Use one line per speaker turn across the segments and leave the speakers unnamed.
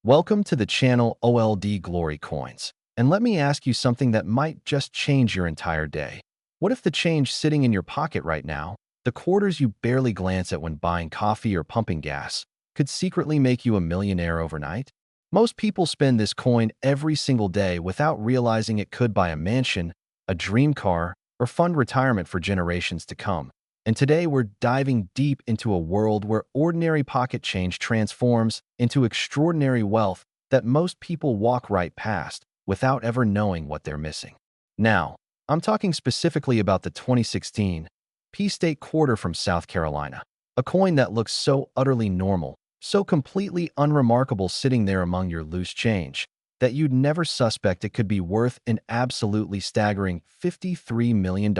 Welcome to the channel OLD Glory Coins. And let me ask you something that might just change your entire day. What if the change sitting in your pocket right now, the quarters you barely glance at when buying coffee or pumping gas, could secretly make you a millionaire overnight? Most people spend this coin every single day without realizing it could buy a mansion, a dream car, or fund retirement for generations to come. And today we're diving deep into a world where ordinary pocket change transforms into extraordinary wealth that most people walk right past without ever knowing what they're missing. Now, I'm talking specifically about the 2016 P-State quarter from South Carolina, a coin that looks so utterly normal, so completely unremarkable sitting there among your loose change, that you'd never suspect it could be worth an absolutely staggering $53 million.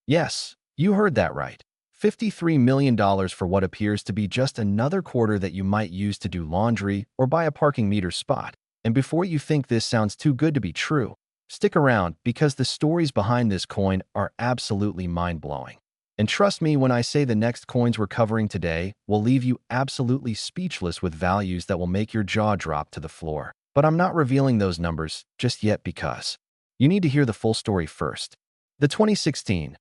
Yes, you heard that right. $53 million for what appears to be just another quarter that you might use to do laundry or buy a parking meter spot. And before you think this sounds too good to be true, stick around because the stories behind this coin are absolutely mind-blowing. And trust me when I say the next coins we're covering today will leave you absolutely speechless with values that will make your jaw drop to the floor. But I'm not revealing those numbers just yet because you need to hear the full story first. The 2016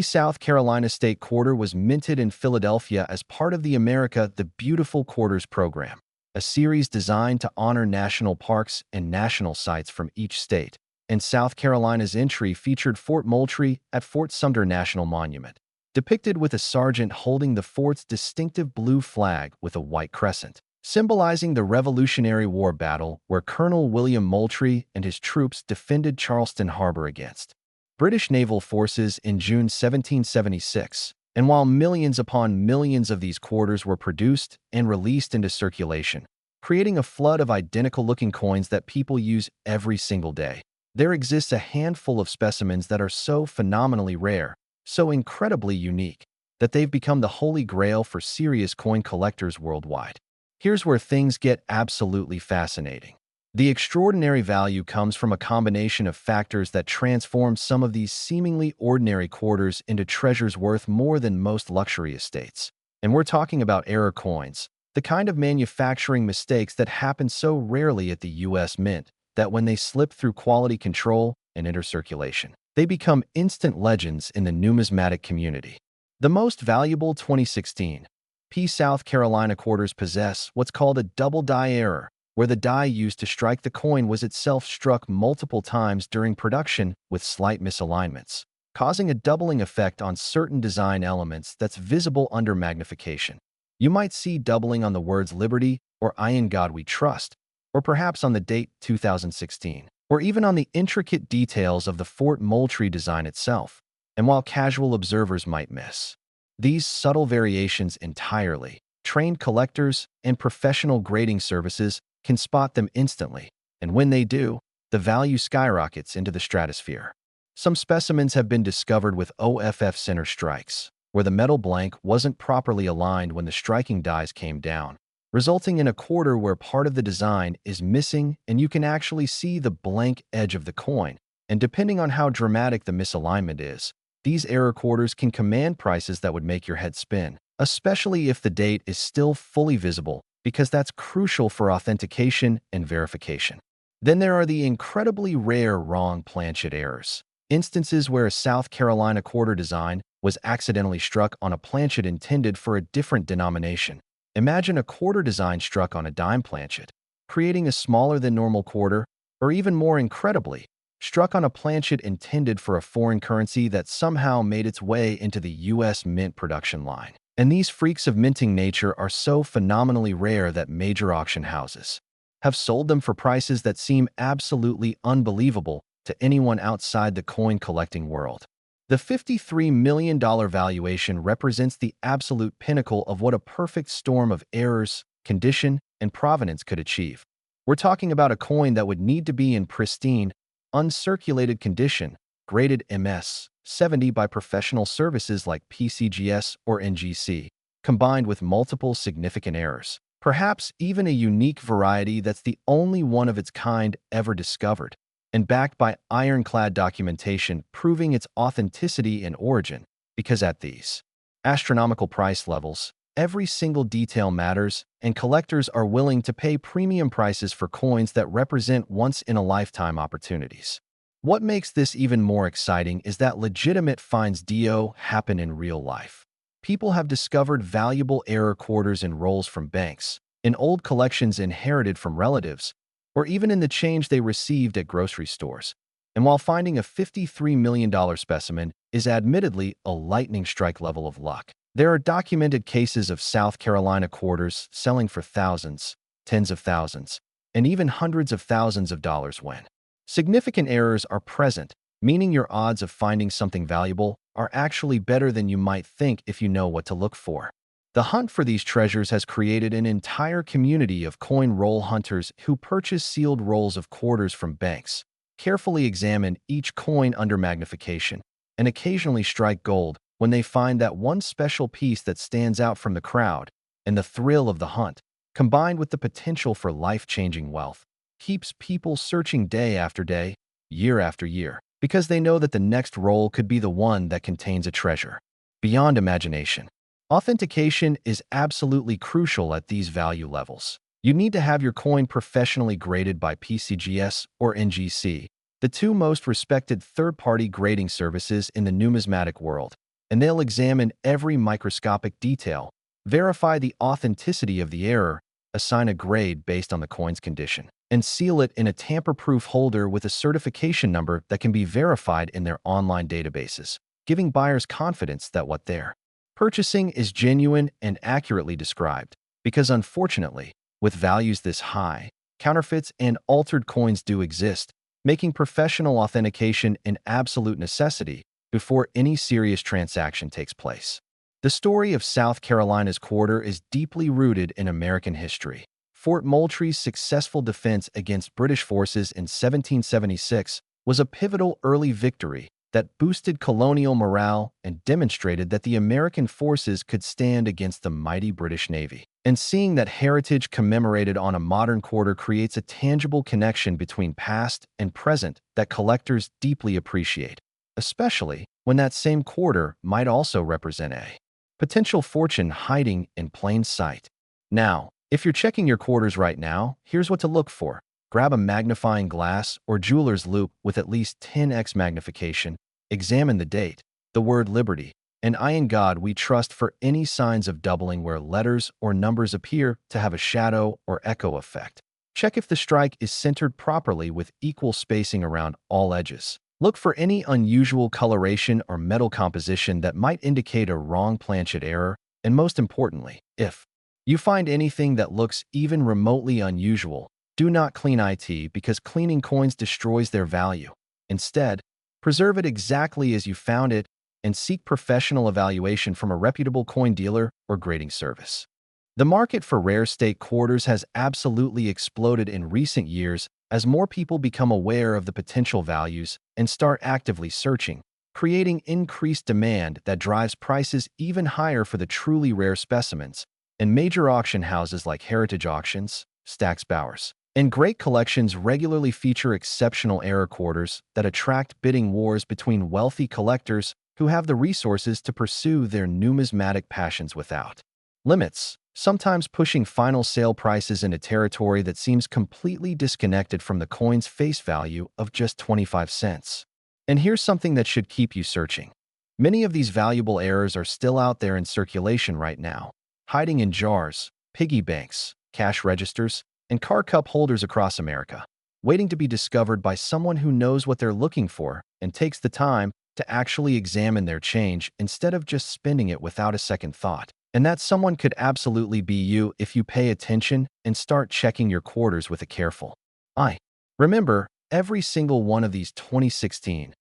South Carolina State Quarter was minted in Philadelphia as part of the America the Beautiful Quarters program, a series designed to honor national parks and national sites from each state. And South Carolina's entry featured Fort Moultrie at Fort Sumter National Monument, depicted with a sergeant holding the fort's distinctive blue flag with a white crescent, symbolizing the Revolutionary War battle where Colonel William Moultrie and his troops defended Charleston Harbor against British naval forces in June 1776. And while millions upon millions of these quarters were produced and released into circulation, creating a flood of identical-looking coins that people use every single day, there exists a handful of specimens that are so phenomenally rare, so incredibly unique, that they've become the holy grail for serious coin collectors worldwide. Here's where things get absolutely fascinating. The extraordinary value comes from a combination of factors that transform some of these seemingly ordinary quarters into treasures worth more than most luxury estates. And we're talking about error coins, the kind of manufacturing mistakes that happen so rarely at the US Mint that when they slip through quality control and enter circulation, they become instant legends in the numismatic community. The most valuable 2016 South Carolina quarters possess what's called a double die error, where the die used to strike the coin was itself struck multiple times during production with slight misalignments, causing a doubling effect on certain design elements that's visible under magnification. You might see doubling on the words Liberty or I in God We Trust, or perhaps on the date 2016, or even on the intricate details of the Fort Moultrie design itself. And while casual observers might miss these subtle variations entirely, trained collectors and professional grading services can spot them instantly, and when they do, the value skyrockets into the stratosphere. Some specimens have been discovered with OFF center strikes, where the metal blank wasn't properly aligned when the striking dies came down, resulting in a quarter where part of the design is missing and you can actually see the blank edge of the coin. And depending on how dramatic the misalignment is, these error quarters can command prices that would make your head spin, especially if the date is still fully visible, because that's crucial for authentication and verification. Then there are the incredibly rare wrong planchet errors, instances where a South Carolina quarter design was accidentally struck on a planchet intended for a different denomination. Imagine a quarter design struck on a dime planchet, creating a smaller than normal quarter, or even more incredibly, struck on a planchet intended for a foreign currency that somehow made its way into the US Mint production line. And these freaks of minting nature are so phenomenally rare that major auction houses have sold them for prices that seem absolutely unbelievable to anyone outside the coin collecting world. The $53 million valuation represents the absolute pinnacle of what a perfect storm of errors, condition, and provenance could achieve. We're talking about a coin that would need to be in pristine, uncirculated condition, graded MS 70 by professional services like PCGS or NGC, combined with multiple significant errors, perhaps even a unique variety that's the only one of its kind ever discovered, and backed by ironclad documentation proving its authenticity and origin, because at these astronomical price levels, every single detail matters, and collectors are willing to pay premium prices for coins that represent once-in-a-lifetime opportunities. What makes this even more exciting is that legitimate finds do happen in real life. People have discovered valuable error quarters and rolls from banks, in old collections inherited from relatives, or even in the change they received at grocery stores. And while finding a $53 million specimen is admittedly a lightning strike level of luck, there are documented cases of South Carolina quarters selling for thousands, tens of thousands, and even hundreds of thousands of dollars when significant errors are present, meaning your odds of finding something valuable are actually better than you might think if you know what to look for. The hunt for these treasures has created an entire community of coin roll hunters who purchase sealed rolls of quarters from banks, carefully examine each coin under magnification, and occasionally strike gold when they find that one special piece that stands out from the crowd. And the thrill of the hunt, combined with the potential for life-changing wealth, keeps people searching day after day, year after year, because they know that the next roll could be the one that contains a treasure beyond imagination. Authentication is absolutely crucial at these value levels. You need to have your coin professionally graded by PCGS or NGC, the two most respected third-party grading services in the numismatic world, and they'll examine every microscopic detail, verify the authenticity of the error, assign a grade based on the coin's condition, and seal it in a tamper-proof holder with a certification number that can be verified in their online databases, giving buyers confidence that what they're purchasing is genuine and accurately described. Because unfortunately, with values this high, counterfeits and altered coins do exist, making professional authentication an absolute necessity before any serious transaction takes place. The story of South Carolina's quarter is deeply rooted in American history. Fort Moultrie's successful defense against British forces in 1776 was a pivotal early victory that boosted colonial morale and demonstrated that the American forces could stand against the mighty British Navy. And seeing that heritage commemorated on a modern quarter creates a tangible connection between past and present that collectors deeply appreciate, especially when that same quarter might also represent a potential fortune hiding in plain sight. Now, if you're checking your quarters right now, here's what to look for. Grab a magnifying glass or jeweler's loupe with at least 10x magnification. Examine the date, the word liberty, and I in God we trust for any signs of doubling where letters or numbers appear to have a shadow or echo effect. Check if the strike is centered properly with equal spacing around all edges. Look for any unusual coloration or metal composition that might indicate a wrong planchet error, and most importantly, if you find anything that looks even remotely unusual, do not clean it because cleaning coins destroys their value. Instead, preserve it exactly as you found it and seek professional evaluation from a reputable coin dealer or grading service. The market for rare state quarters has absolutely exploded in recent years as more people become aware of the potential values and start actively searching, creating increased demand that drives prices even higher for the truly rare specimens. And major auction houses like Heritage Auctions, Stack's Bowers, and Great Collections regularly feature exceptional error quarters that attract bidding wars between wealthy collectors who have the resources to pursue their numismatic passions without limits, sometimes pushing final sale prices into territory that seems completely disconnected from the coin's face value of just 25 cents. And here's something that should keep you searching. Many of these valuable errors are still out there in circulation right now, hiding in jars, piggy banks, cash registers, and car cup holders across America, waiting to be discovered by someone who knows what they're looking for and takes the time to actually examine their change instead of just spending it without a second thought. And that someone could absolutely be you if you pay attention and start checking your quarters with a careful eye. Remember, every single one of these 2016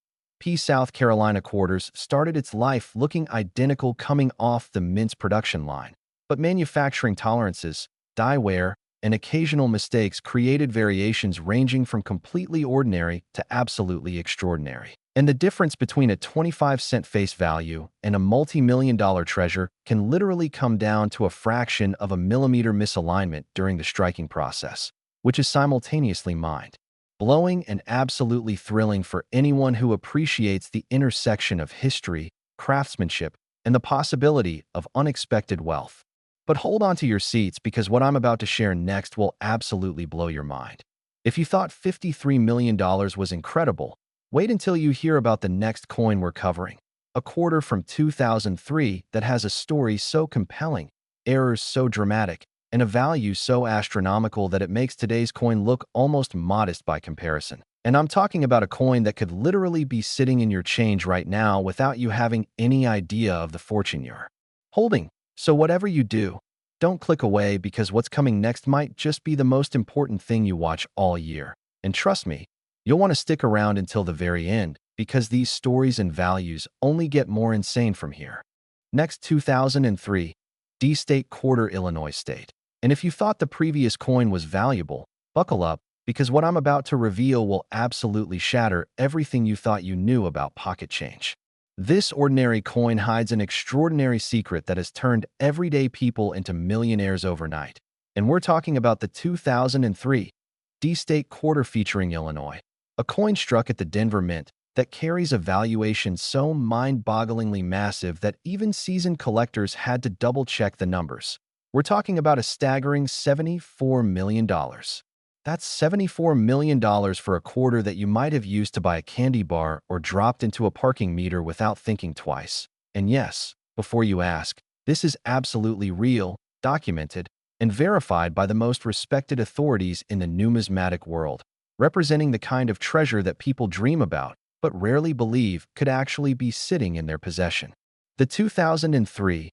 South Carolina quarters started its life looking identical coming off the mint's production line, but manufacturing tolerances, die wear, and occasional mistakes created variations ranging from completely ordinary to absolutely extraordinary. And the difference between a 25-cent face value and a multi-million-dollar treasure can literally come down to a fraction of a millimeter misalignment during the striking process, which is simultaneously mind-blowing and absolutely thrilling for anyone who appreciates the intersection of history, craftsmanship, and the possibility of unexpected wealth. But hold on to your seats because what I'm about to share next will absolutely blow your mind. If you thought $53 million was incredible, wait until you hear about the next coin we're covering. A quarter from 2003 that has a story so compelling, errors so dramatic, and a value so astronomical that it makes today's coin look almost modest by comparison. And I'm talking about a coin that could literally be sitting in your change right now without you having any idea of the fortune you're holding. So whatever you do, don't click away because what's coming next might just be the most important thing you watch all year. And trust me, you'll want to stick around until the very end because these stories and values only get more insane from here. Next, 2003, D-State Quarter, Illinois State. And if you thought the previous coin was valuable, buckle up because what I'm about to reveal will absolutely shatter everything you thought you knew about pocket change. This ordinary coin hides an extraordinary secret that has turned everyday people into millionaires overnight. And we're talking about the 2003 D-State Quarter featuring Illinois, a coin struck at the Denver Mint that carries a valuation so mind-bogglingly massive that even seasoned collectors had to double-check the numbers. We're talking about a staggering $74 million. That's $74 million for a quarter that you might have used to buy a candy bar or dropped into a parking meter without thinking twice. And yes, before you ask, this is absolutely real, documented, and verified by the most respected authorities in the numismatic world, representing the kind of treasure that people dream about but rarely believe could actually be sitting in their possession. The 2003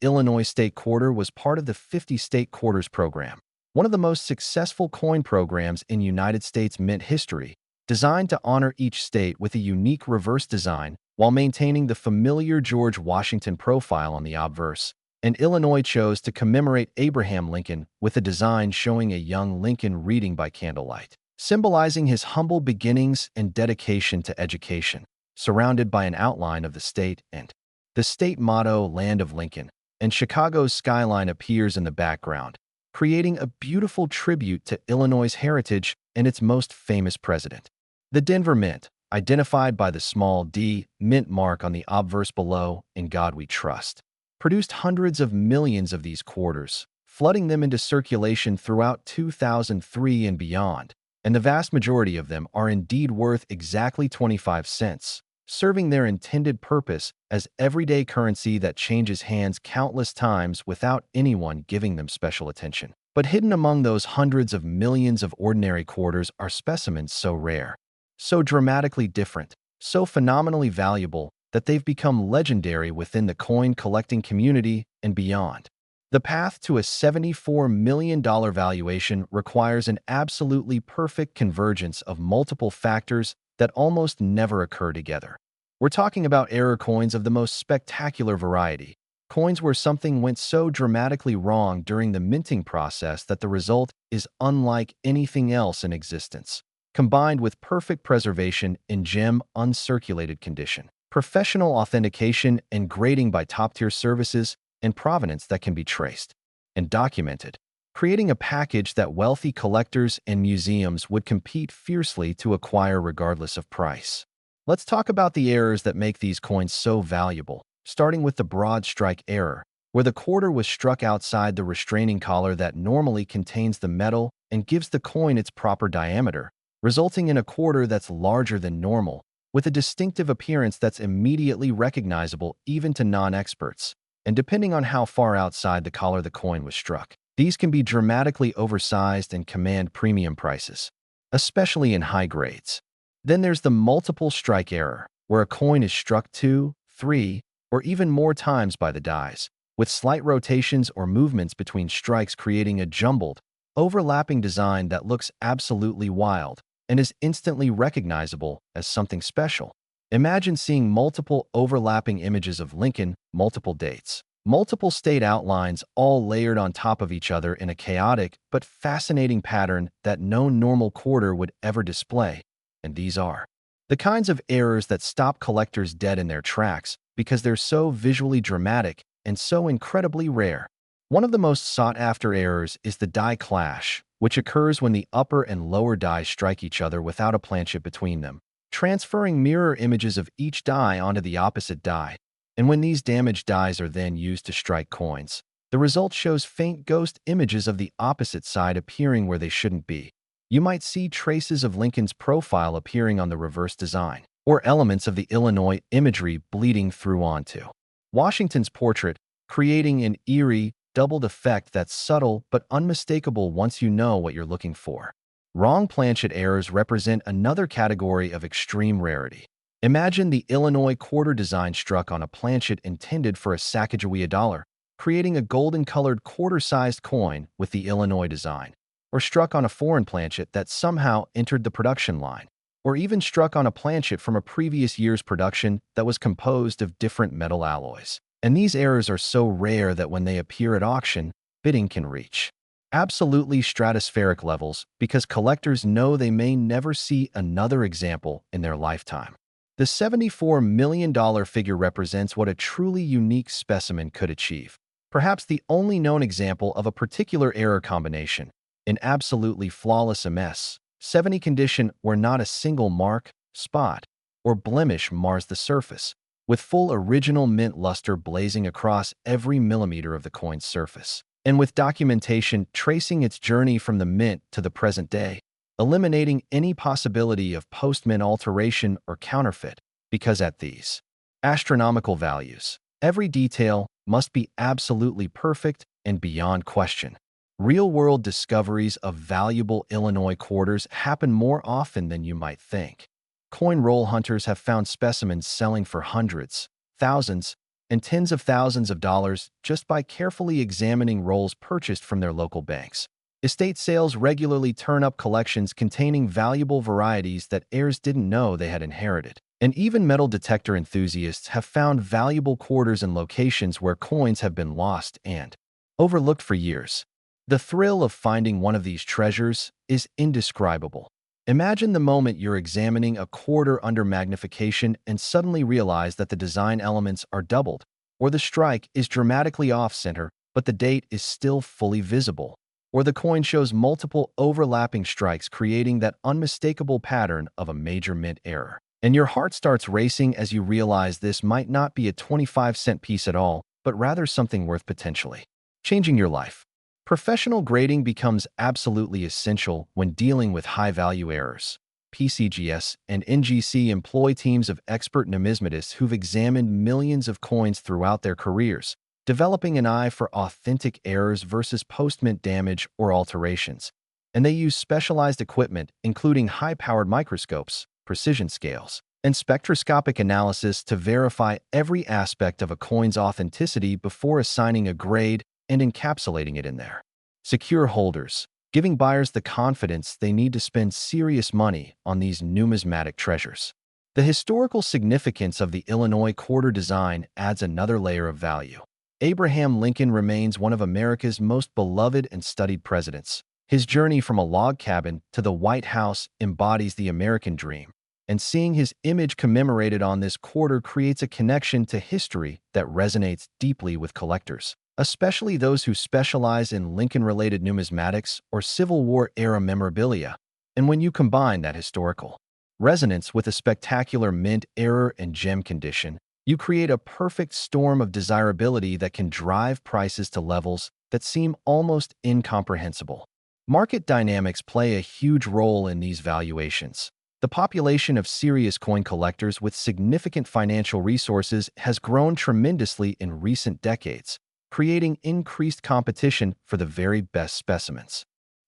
Illinois State Quarter was part of the 50 State Quarters program, one of the most successful coin programs in United States mint history, designed to honor each state with a unique reverse design while maintaining the familiar George Washington profile on the obverse. And Illinois chose to commemorate Abraham Lincoln with a design showing a young Lincoln reading by candlelight, symbolizing his humble beginnings and dedication to education, surrounded by an outline of the state and the state motto, Land of Lincoln, and Chicago's skyline appears in the background, creating a beautiful tribute to Illinois' heritage and its most famous president. The Denver Mint, identified by the small D mint mark on the obverse below, "In God We Trust," produced hundreds of millions of these quarters, flooding them into circulation throughout 2003 and beyond. And the vast majority of them are indeed worth exactly 25 cents, serving their intended purpose as everyday currency that changes hands countless times without anyone giving them special attention. But hidden among those hundreds of millions of ordinary quarters are specimens so rare, so dramatically different, so phenomenally valuable that they've become legendary within the coin collecting community and beyond. The path to a $74 million valuation requires an absolutely perfect convergence of multiple factors that almost never occur together. We're talking about error coins of the most spectacular variety, coins where something went so dramatically wrong during the minting process that the result is unlike anything else in existence, combined with perfect preservation in gem uncirculated condition, professional authentication and grading by top-tier services, and provenance that can be traced and documented, creating a package that wealthy collectors and museums would compete fiercely to acquire regardless of price. Let's talk about the errors that make these coins so valuable, starting with the broad strike error, where the quarter was struck outside the restraining collar that normally contains the metal and gives the coin its proper diameter, resulting in a quarter that's larger than normal, with a distinctive appearance that's immediately recognizable even to non-experts. And depending on how far outside the collar the coin was struck, these can be dramatically oversized and command premium prices, especially in high grades. Then there's the multiple strike error, where a coin is struck 2, 3, or even more times by the dies, with slight rotations or movements between strikes creating a jumbled, overlapping design that looks absolutely wild and is instantly recognizable as something special. Imagine seeing multiple overlapping images of Lincoln, multiple dates, multiple state outlines all layered on top of each other in a chaotic but fascinating pattern that no normal quarter would ever display. And these are the kinds of errors that stop collectors dead in their tracks because they're so visually dramatic and so incredibly rare. One of the most sought-after errors is the die clash, which occurs when the upper and lower dies strike each other without a planchet between them, transferring mirror images of each die onto the opposite die. And when these damaged dies are then used to strike coins, The result shows faint ghost images of the opposite side appearing where they shouldn't be. You might see traces of Lincoln's profile appearing on the reverse design, or elements of the Illinois imagery bleeding through onto Washington's portrait, creating an eerie, doubled effect that's subtle but unmistakable once you know what you're looking for. Wrong planchet errors represent another category of extreme rarity. Imagine the Illinois quarter design struck on a planchet intended for a Sacagawea dollar, creating a golden-colored quarter-sized coin with the Illinois design, or struck on a foreign planchet that somehow entered the production line, or even struck on a planchet from a previous year's production that was composed of different metal alloys. And these errors are so rare that when they appear at auction, bidding can reach absolutely stratospheric levels because collectors know they may never see another example in their lifetime. The $74 million figure represents what a truly unique specimen could achieve, perhaps the only known example of a particular error combination, an absolutely flawless MS-70 condition where not a single mark, spot, or blemish mars the surface, with full original mint luster blazing across every millimeter of the coin's surface, and with documentation tracing its journey from the mint to the present day, eliminating any possibility of post-mint alteration or counterfeit, because at these astronomical values, every detail must be absolutely perfect and beyond question. Real-world discoveries of valuable Illinois quarters happen more often than you might think. Coin roll hunters have found specimens selling for hundreds, thousands, and tens of thousands of dollars just by carefully examining rolls purchased from their local banks. Estate sales regularly turn up collections containing valuable varieties that heirs didn't know they had inherited. And even metal detector enthusiasts have found valuable quarters in locations where coins have been lost and overlooked for years. The thrill of finding one of these treasures is indescribable. Imagine the moment you're examining a quarter under magnification and suddenly realize that the design elements are doubled, or the strike is dramatically off-center, but the date is still fully visible, or the coin shows multiple overlapping strikes creating that unmistakable pattern of a major mint error. And your heart starts racing as you realize this might not be a 25-cent piece at all, but rather something worth potentially changing your life. Professional grading becomes absolutely essential when dealing with high-value errors. PCGS and NGC employ teams of expert numismatists who've examined millions of coins throughout their careers, developing an eye for authentic errors versus post-mint damage or alterations. And they use specialized equipment, including high-powered microscopes, precision scales, and spectroscopic analysis to verify every aspect of a coin's authenticity before assigning a grade and encapsulating it in their secure holders, giving buyers the confidence they need to spend serious money on these numismatic treasures. The historical significance of the Illinois quarter design adds another layer of value. Abraham Lincoln remains one of America's most beloved and studied presidents. His journey from a log cabin to the White House embodies the American dream, and seeing his image commemorated on this quarter creates a connection to history that resonates deeply with collectors, especially those who specialize in Lincoln-related numismatics or Civil War-era memorabilia. And when you combine that historical resonance with a spectacular mint error and gem condition, you create a perfect storm of desirability that can drive prices to levels that seem almost incomprehensible. Market dynamics play a huge role in these valuations. The population of serious coin collectors with significant financial resources has grown tremendously in recent decades, creating increased competition for the very best specimens.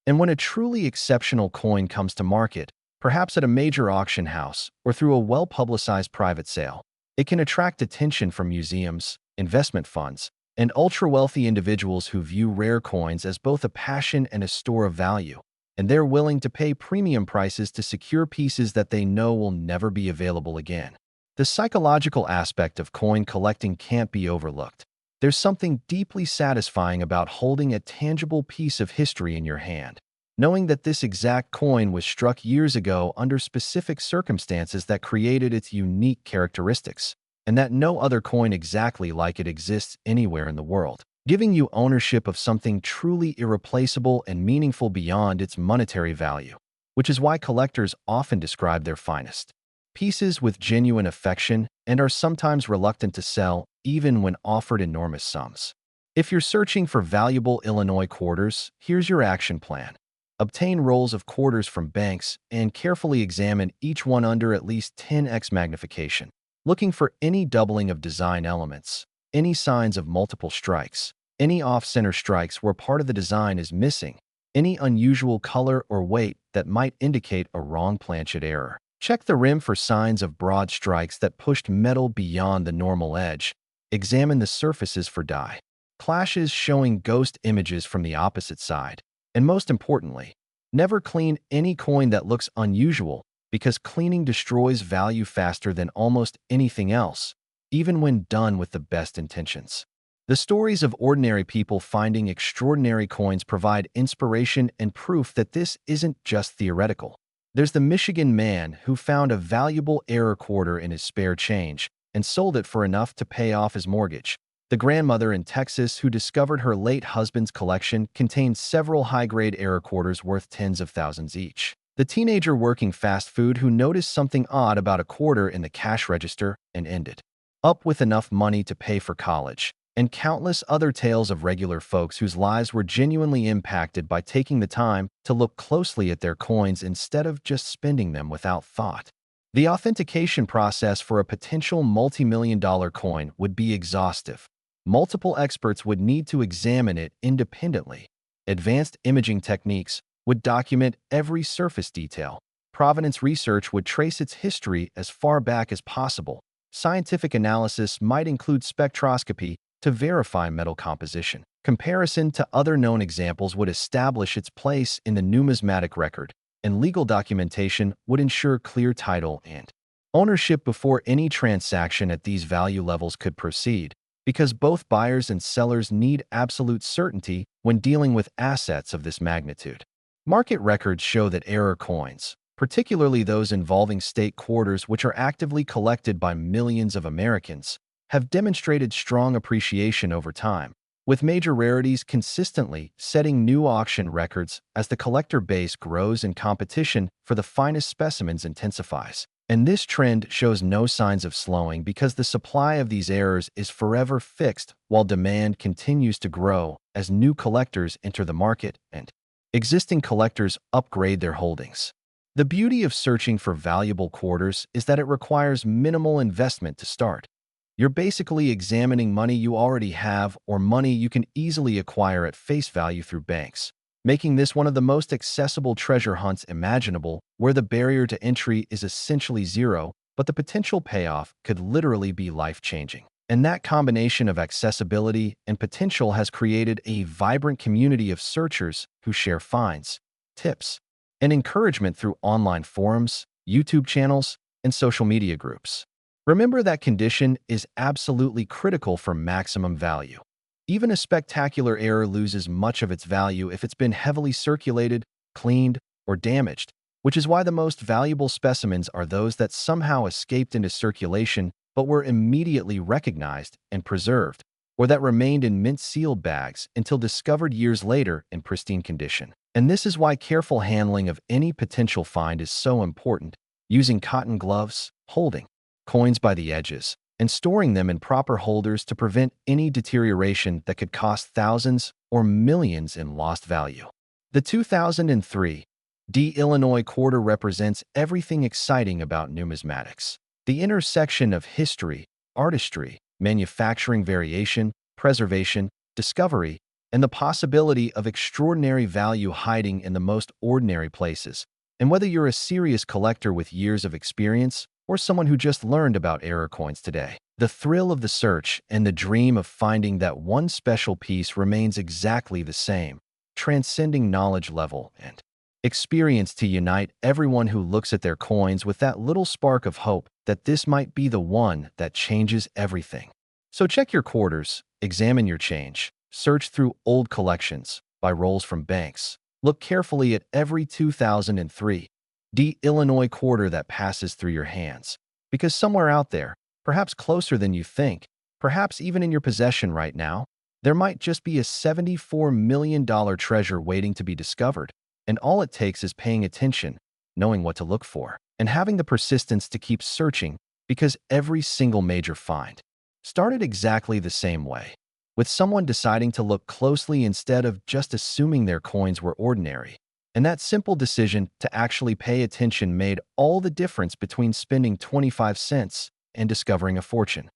And when a truly exceptional coin comes to market, perhaps at a major auction house or through a well-publicized private sale, it can attract attention from museums, investment funds, and ultra-wealthy individuals who view rare coins as both a passion and a store of value, and they're willing to pay premium prices to secure pieces that they know will never be available again. The psychological aspect of coin collecting can't be overlooked. There's something deeply satisfying about holding a tangible piece of history in your hand, knowing that this exact coin was struck years ago under specific circumstances that created its unique characteristics, and that no other coin exactly like it exists anywhere in the world, giving you ownership of something truly irreplaceable and meaningful beyond its monetary value, which is why collectors often describe their finest pieces with genuine affection and are sometimes reluctant to sell even when offered enormous sums. If you're searching for valuable Illinois quarters, here's your action plan. Obtain rolls of quarters from banks and carefully examine each one under at least 10x magnification, looking for any doubling of design elements, any signs of multiple strikes, any off-center strikes where part of the design is missing, any unusual color or weight that might indicate a wrong planchet error. Check the rim for signs of broad strikes that pushed metal beyond the normal edge. Examine the surfaces for dye clashes showing ghost images from the opposite side. And most importantly, never clean any coin that looks unusual because cleaning destroys value faster than almost anything else, even when done with the best intentions. The stories of ordinary people finding extraordinary coins provide inspiration and proof that this isn't just theoretical. There's the Michigan man who found a valuable error quarter in his spare change and sold it for enough to pay off his mortgage. The grandmother in Texas who discovered her late husband's collection contained several high-grade error quarters worth tens of thousands each. The teenager working fast food who noticed something odd about a quarter in the cash register and ended up with enough money to pay for college. And countless other tales of regular folks whose lives were genuinely impacted by taking the time to look closely at their coins instead of just spending them without thought. The authentication process for a potential multi-million-dollar coin would be exhaustive. Multiple experts would need to examine it independently. Advanced imaging techniques would document every surface detail. Provenance research would trace its history as far back as possible. Scientific analysis might include spectroscopy to verify metal composition. Comparison to other known examples would establish its place in the numismatic record, and legal documentation would ensure clear title and ownership before any transaction at these value levels could proceed, because both buyers and sellers need absolute certainty when dealing with assets of this magnitude. Market records show that error coins, particularly those involving state quarters which are actively collected by millions of Americans, have demonstrated strong appreciation over time, with major rarities consistently setting new auction records as the collector base grows and competition for the finest specimens intensifies. And this trend shows no signs of slowing because the supply of these errors is forever fixed while demand continues to grow as new collectors enter the market and existing collectors upgrade their holdings. The beauty of searching for valuable quarters is that it requires minimal investment to start. You're basically examining money you already have or money you can easily acquire at face value through banks, making this one of the most accessible treasure hunts imaginable, where the barrier to entry is essentially zero, but the potential payoff could literally be life-changing. And that combination of accessibility and potential has created a vibrant community of searchers who share finds, tips, and encouragement through online forums, YouTube channels, and social media groups. Remember that condition is absolutely critical for maximum value. Even a spectacular error loses much of its value if it's been heavily circulated, cleaned, or damaged, which is why the most valuable specimens are those that somehow escaped into circulation but were immediately recognized and preserved, or that remained in mint-sealed bags until discovered years later in pristine condition. And this is why careful handling of any potential find is so important, using cotton gloves, holding coins by the edges, and storing them in proper holders to prevent any deterioration that could cost thousands or millions in lost value. The 2003 Illinois quarter represents everything exciting about numismatics. The intersection of history, artistry, manufacturing variation, preservation, discovery, and the possibility of extraordinary value hiding in the most ordinary places. And whether you're a serious collector with years of experience or someone who just learned about error coins today, the thrill of the search and the dream of finding that one special piece remains exactly the same, transcending knowledge level and experience to unite everyone who looks at their coins with that little spark of hope that this might be the one that changes everything. So check your quarters, examine your change, search through old collections, buy rolls from banks, look carefully at every 2003 Illinois quarter that passes through your hands, because somewhere out there, perhaps closer than you think, perhaps even in your possession right now, there might just be a $74 million treasure waiting to be discovered. And all it takes is paying attention, knowing what to look for, and having the persistence to keep searching, because every single major find started exactly the same way. with someone deciding to look closely instead of just assuming their coins were ordinary. And that simple decision to actually pay attention made all the difference between spending 25 cents and discovering a fortune.